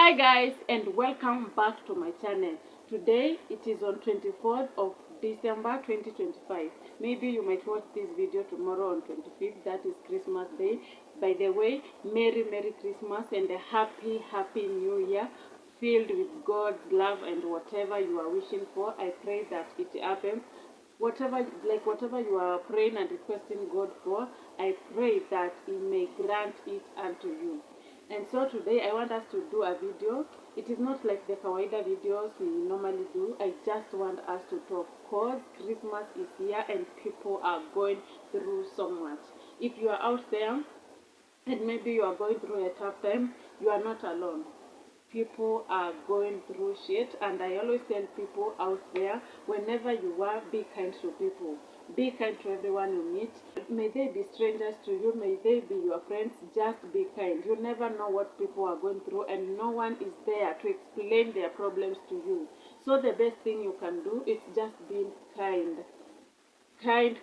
Hi guys, and welcome back to my channel. Today it is on 24th of December 2025. Maybe you might watch this video tomorrow on 25th, that is Christmas Day. By the way, Merry Christmas and a Happy New Year, filled with God's love and whatever you are wishing for. I pray that it happens. Whatever you are praying and requesting God for, I pray that He may grant it unto you. And so today I want us to do a video. It is not like the kawaida videos we normally do. I just want us to talk because Christmas is here and people are going through so much. If you are out there and maybe you are going through a tough time, you are not alone. People are going through shit, and I always tell people out there, whenever you are, be kind to people. Be kind to everyone you meet. May they be strangers to you, may they be your friends, just be kind. You never know what people are going through, and no one is there to explain their problems to you. So the best thing you can do is just being kind. Kind,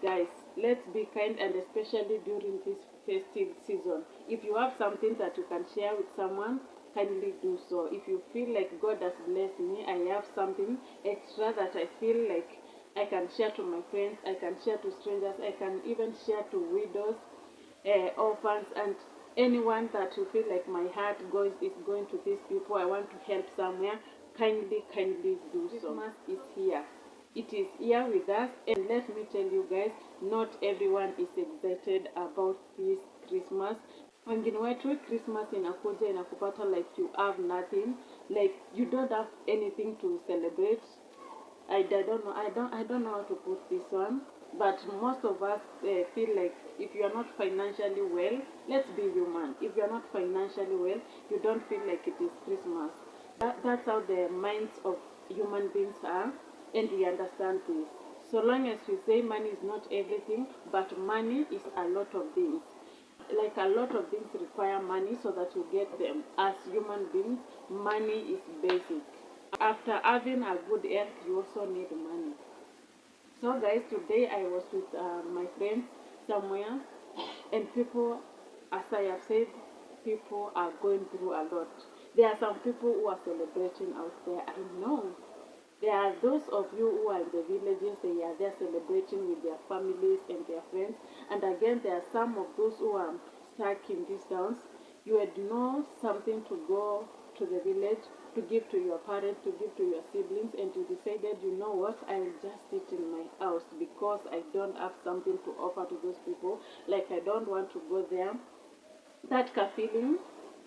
guys. Let's be kind, and especially during this festive season. If you have something that you can share with someone, kindly do so. If you feel like God has blessed me, I have something extra that I feel like I can share to my friends, I can share to strangers, I can even share to widows, orphans, and anyone that you feel like my heart is going to these people. I want to help somewhere. Kindly do so. Christmas is here. It is here with us, and let me tell you guys, not everyone is excited about this Christmas. Wengine wetu Christmas inakuja inakupata like you have nothing, like you don't have anything to celebrate. I don't know how to put this one, but most of us feel like if you are not financially well, let's be human. If you are not financially well, you don't feel like it is Christmas. That's how the minds of human beings are, and we understand this. So long as we say money is not everything, but money is a lot of things. Like a lot of things require money so that you get them. As human beings, money is basic. After having a good health, you also need money. So guys, today I was with my friends somewhere, and people, as I have said, people are going through a lot. There are some people who are celebrating out there. I know. There are those of you who are in the villages, they are there celebrating with their families and their friends. And again, there are some of those who are stuck in these towns. You had know something to go to the village, to give to your parents, to give to your siblings, and you decided, you know what, I will just sit in my house because I don't have something to offer to those people. Like I don't want to go there. That feeling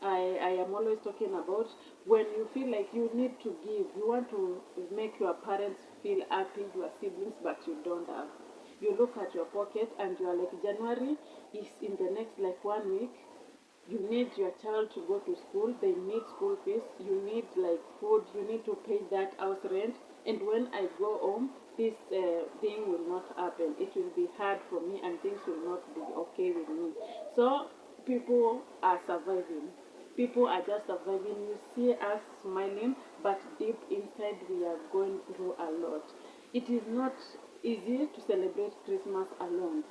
I am always talking about, when you feel like you need to give, you want to make your parents feel happy, your siblings, but you don't have. You look at your pocket and you are like, January is in the next like 1 week. You need your child to go to school, they need school fees, you need like food, you need to pay that house rent, and when I go home, this thing will not happen. It will be hard for me and things will not be okay with me. So people are surviving. People are just surviving. You see us smiling, but deep inside we are going through a lot. It is not easy to celebrate Christmas alone.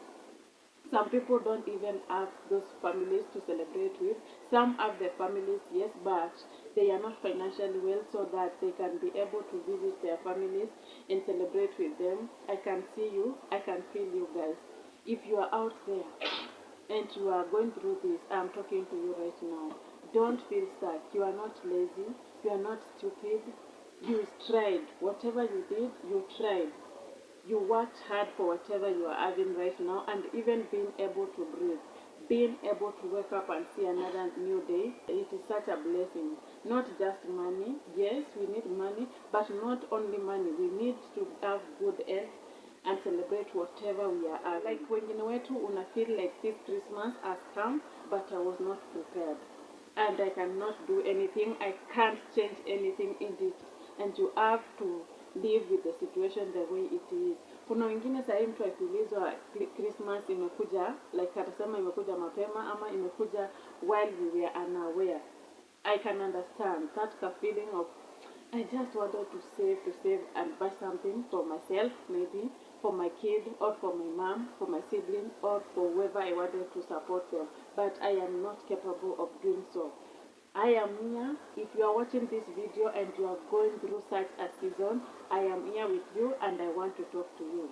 Some people don't even have those families to celebrate with. Some have their families, yes, but they are not financially well so that they can be able to visit their families and celebrate with them. I can see you, I can feel you guys. If you are out there and you are going through this, I'm talking to you right now. Don't feel stuck. You are not lazy, you are not stupid. You tried. Whatever you did, you tried. You worked hard for whatever you are having right now, and even being able to breathe, being able to wake up and see another new day, it is such a blessing. Not just money. Yes, we need money, but not only money. We need to have good health and celebrate whatever we are having. Like wengine wetu una feel like this Christmas has come, but I was not prepared. And I cannot do anything. I can't change anything in this. And you have to live with the situation the way it is. Kuna wengine sahii mtu akiulizwa Christmas imekuja, like atasema imekuja mapema ama imekuja while we were unaware. I can understand that feeling of I just wanted to save and buy something for myself, maybe for my kid or for my mom, for my sibling, or for whoever I wanted to support them. But I am not capable of doing so. I I am here. If you are watching this video and you are going through such a season, I am here with you and I want to talk to you.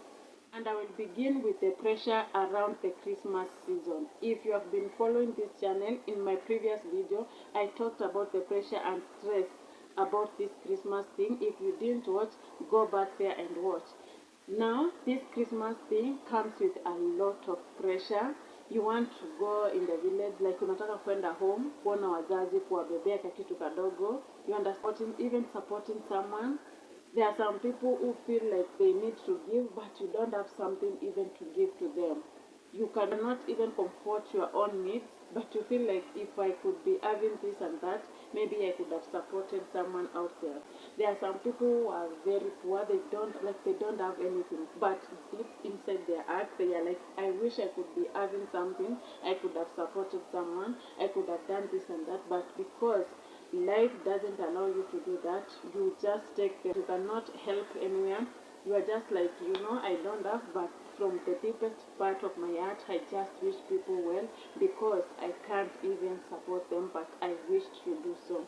And I will begin with the pressure around the Christmas season. If you have been following this channel, in my previous video, I talked about the pressure and stress about this Christmas thing. If you didn't watch, go back there and watch. Now, this Christmas thing comes with a lot of pressure. You want to go in the village, like unataka kwenda home, kuona wazazi, kuwabebea kakitu kadogo. You understand, even supporting someone. There are some people who feel like they need to give, but you don't have something even to give to them. You cannot even comfort your own needs, but you feel like if I could be having this and that, maybe I could have supported someone out there. There are some people who are very poor, they don't have anything, but deep inside their heart, they are like, I wish I could be having something, I could have supported someone, I could have done this and that, but because life doesn't allow you to do that, you just take them. You cannot help anyone. You are just like, I don't have, but from the deepest part of my heart, I just wish people well because I can't even support them, but I wish to do so.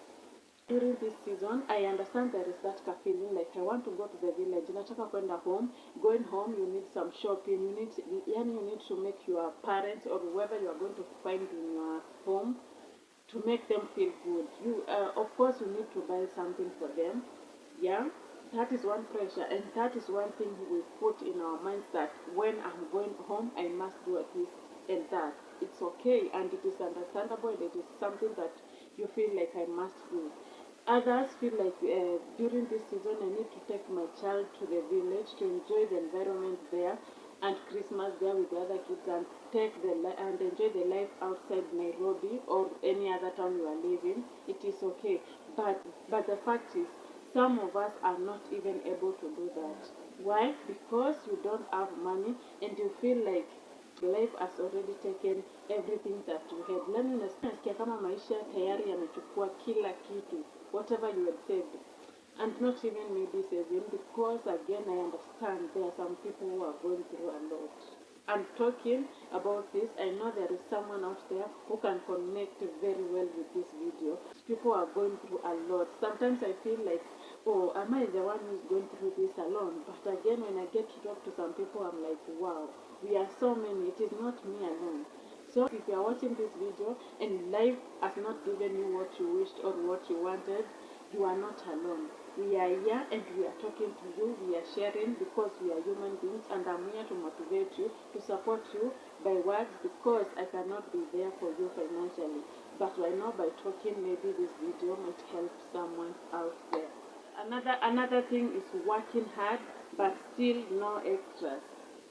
During this season, I understand there is that feeling like I want to go to the village. Nataka kwenda home. Going home, you need some shopping. You need to make your parents or whoever you are going to find in your home to make them feel good. Of course, you need to buy something for them. Yeah, that is one pressure, and that is one thing we put in our minds that when I'm going home, I must do this and that. It's okay, and it is understandable, and it is something that you feel like I must do. Others feel like during this season I need to take my child to the village to enjoy the environment there and Christmas there with the other kids and and enjoy the life outside Nairobi or any other town you are living. It is okay, but the fact is some of us are not even able to do that. Why? Because you don't have money and you feel like life has already taken everything that you had. Nasikia kama maisha tayari yamechukua kila kitu, whatever you had saved. And not even maybe saving, because again I understand there are some people who are going through a lot. I'm talking about this. I know there is someone out there who can connect very well with this video. People are going through a lot. Sometimes I feel like, oh, am I the one who's going through this alone? But again, when I get to talk to some people, I'm like, wow, we are so many. It is not me alone. So if you are watching this video and life has not given you what you wished or what you wanted, you are not alone. We are here and we are talking to you, we are sharing because we are human beings, and I'm here to motivate you, to support you by words, because I cannot be there for you financially. But I know by talking, maybe this video might help someone out there. Another thing is working hard but still no extras.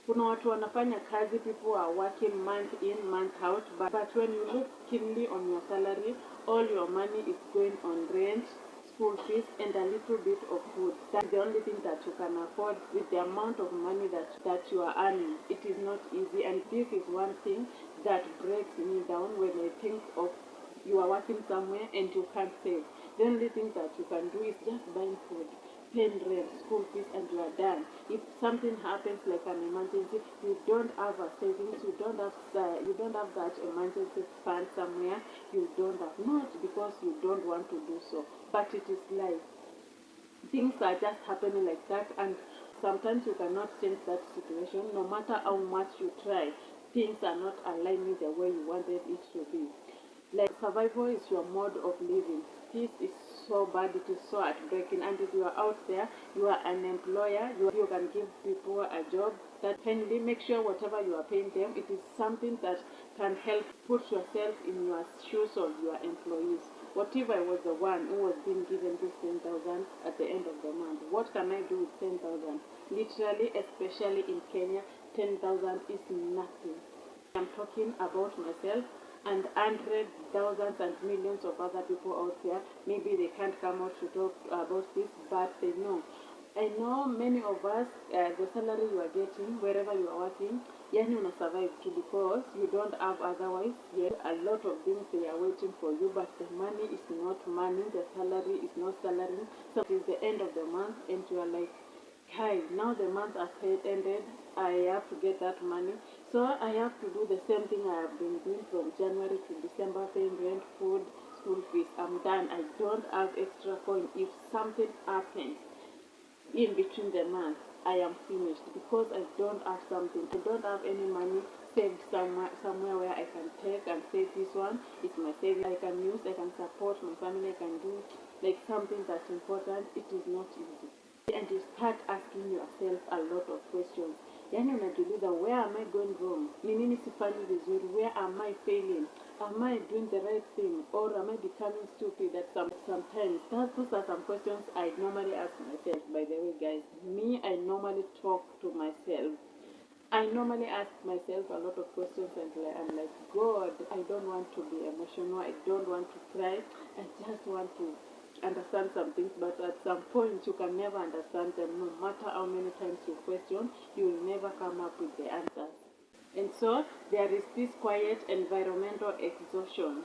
Kuna watu wanafanya kazi, people are working month in, month out, but when you look keenly on your salary, all your money is going on rent, school fees, and a little bit of food. That's the only thing that you can afford with the amount of money that you are earning. It is not easy, and this is one thing that breaks me down when I think of you are working somewhere and you can't save. The only thing that you can do is just buying food, paying rent, school fees, and you are done. If something happens like an emergency, you don't have a savings, you don't have that emergency fund somewhere. You don't have, not because you don't want to do so, but it is life. Things are just happening like that, and sometimes you cannot change that situation. No matter how much you try, things are not aligning the way you wanted it to be. Like, survival is your mode of living. This is so bad, it is so heartbreaking. And if you are out there, you are an employer, you can give people a job, that kindly make sure whatever you are paying them, it is something that can help put yourself in your shoes of your employees. What if I was the one who was being given this 10,000 at the end of the month? What can I do with 10,000? Literally, especially in Kenya, 10,000 is nothing. I'm talking about myself and hundreds, thousands, and millions of other people out there. Maybe they can't come out to talk about this, but they know. I know many of us, the salary you are getting, wherever you are working, yani una survive too, because you don't have otherwise. Yes, a lot of things they are waiting for you, but the money is not money, the salary is not salary. So it is the end of the month and you are like, hi, now the month has ended, I have to get that money. So I have to do the same thing I have been doing from January to December, paying rent, food, school fees. I'm done. I don't have extra coin. If something happens in between the month, I am finished because I don't have something. I don't have any money saved somewhere where I can take and say this one is my saving. I can use, I can support my family, I can do like something that's important. It is not easy. And you start asking yourself a lot of questions. Yani unajiuliza, where am I going wrong? Ni nini sifanyi vizuri? Where am I failing? Am I doing the right thing, or am I becoming stupid at sometimes? Those are some questions I normally ask myself. By the way, guys, me, I normally talk to myself. I normally ask myself a lot of questions, and I'm like, God, I don't want to be emotional. I don't want to cry. I just want to understand some things, but at some point you can never understand them. No matter how many times you question, you will never come up with the answers. And so there is this quiet environmental exhaustion.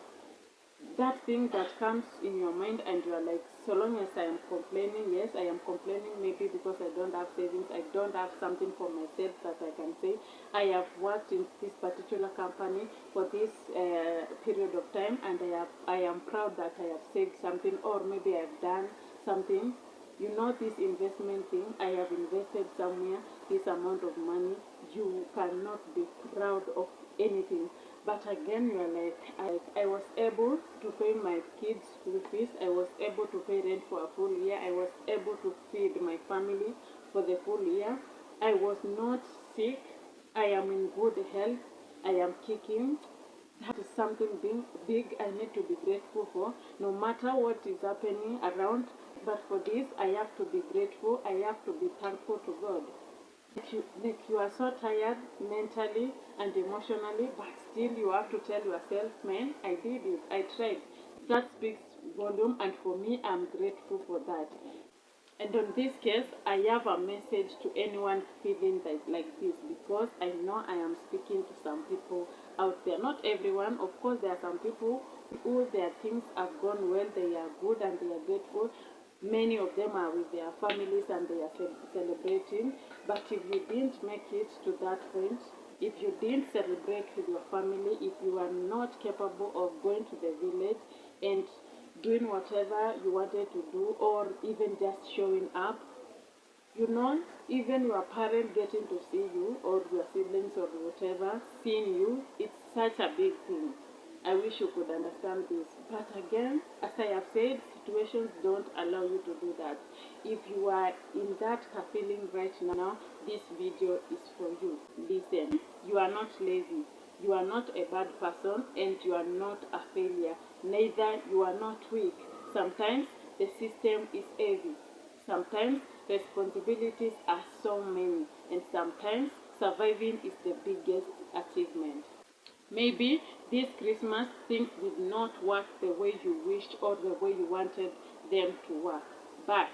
That thing that comes in your mind, and you are like, so long as I am complaining, yes, I am complaining maybe because I don't have savings, I don't have something for myself that I can say. I have worked in this particular company for this period of time, and I am proud that I have saved something, or maybe I have done something. You know, this investment thing, I have invested somewhere this amount of money. You cannot be proud of anything. But again, you are like, I was able to pay my kids' school fees. I was able to pay rent for a full year. I was able to feed my family for the full year. I was not sick. I am in good health. I am kicking. That is something big I need to be grateful for, no matter what is happening around. But for this, I have to be grateful. I have to be thankful to God. Like you are so tired mentally and emotionally, but still you have to tell yourself, man, I did it, I tried. That speaks volume, and for me, I'm grateful for that. And on this case, I have a message to anyone feeling like this, because I know I am speaking to some people out there. Not everyone, of course, there are some people who their things have gone well, they are good and they are grateful. Many of them are with their families and they are celebrating. But if you didn't make it to that point, if you didn't celebrate with your family, if you are not capable of going to the village and doing whatever you wanted to do, or even just showing up, you know, even your parents getting to see you, or your siblings or whatever seeing you, it's such a big thing. I wish you could understand this. But again, as I have said, situations don't allow you to do that. If you are in that feeling right now, this video is for you. Listen, you are not lazy. You are not a bad person, and you are not a failure. Neither you are not weak. Sometimes the system is heavy. Sometimes responsibilities are so many, and sometimes surviving is the biggest achievement. Maybe this Christmas things did not work the way you wished or the way you wanted them to work. But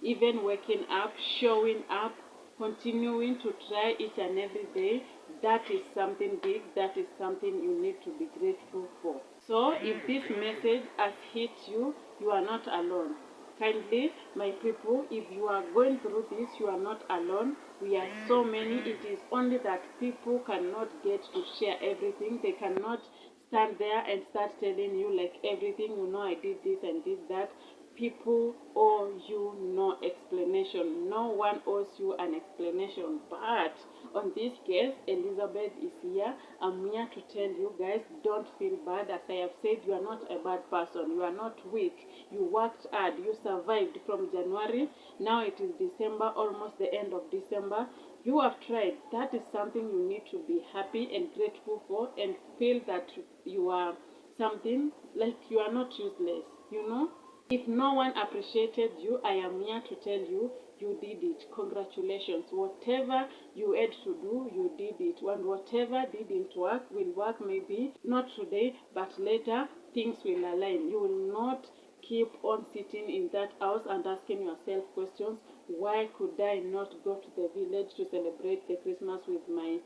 even waking up, showing up, continuing to try each and every day, that is something big, that is something you need to be grateful for. So if this message has hit you, you are not alone. Kindly, my people, if you are going through this, you are not alone. We are so many. It is only that people cannot get to share everything. They cannot stand there and start telling you like everything, you know, I did this and did that. People owe you no explanation. No one owes you an explanation. But on this case, Elizabeth is here. I'm here to tell you guys, don't feel bad. As I have said, you are not a bad person. You are not weak. You worked hard. You survived from January. Now it is December, almost the end of December. You have tried. That is something you need to be happy and grateful for, and feel that you are something, like you are not useless, you know. If no one appreciated you, I am here to tell you, you did it. Congratulations. Whatever you had to do, you did it. And whatever didn't work will work, maybe not today, but later things will align. You will not keep on sitting in that house and asking yourself questions. Why could I not go to the village to celebrate the Christmas with my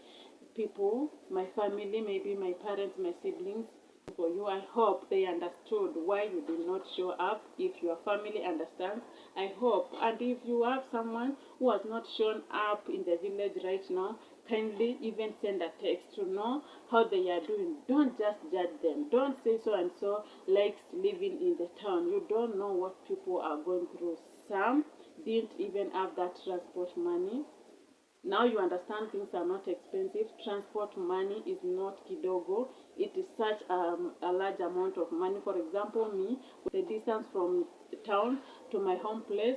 people, my family, maybe my parents, my siblings? For you, I hope they understood why you did not show up. If your family understands, I hope. And if you have someone who has not shown up in the village right now, kindly even send a text to know how they are doing. Don't just judge them. Don't say so and so likes living in the town. You don't know what people are going through. Some didn't even have that transport money. Now you understand things are not expensive. Transport money is not kidogo. It is such a large amount of money. For example, me, with the distance from town to my home place,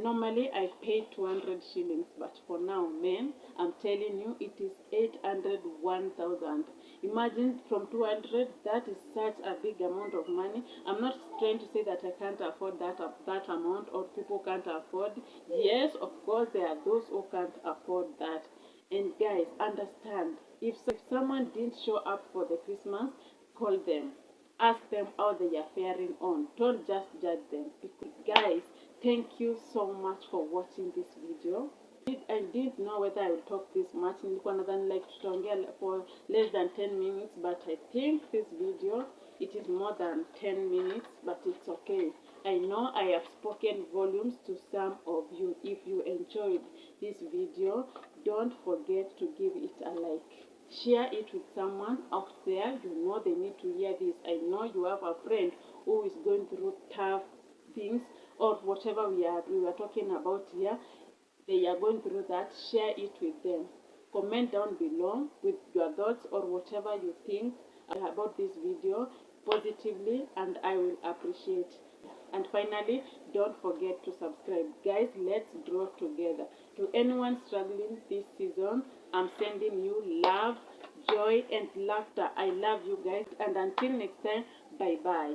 normally I pay 200 shillings. But for now, man, I'm telling you, it is 800, 1,000. Imagine from 200, that is such a big amount of money. I'm not trying to say that I can't afford that amount or people can't afford. Yes, of course, there are those who can't afford that. And guys, understand, if someone didn't show up for the Christmas, call them. Ask them how they are faring on. Don't just judge them. Guys, thank you so much for watching this video. I didn't know whether I would talk this much. Nilikuwa nadhani like tutaongea for less than 10 minutes, but I think this video it is more than 10 minutes, but it's okay. I know I have spoken volumes to some of you. If you enjoyed this video, don't forget to give it a like. Share it with someone out there. You know they need to hear this. I know you have a friend who is going through tough things or whatever we were talking about here. They are going through that. Share it with them. Comment down below with your thoughts or whatever you think about this video positively, and I will appreciate. And finally, don't forget to subscribe. Guys, let's grow together. To anyone struggling this season, I'm sending you love, joy, and laughter. I love you guys. And until next time, bye-bye.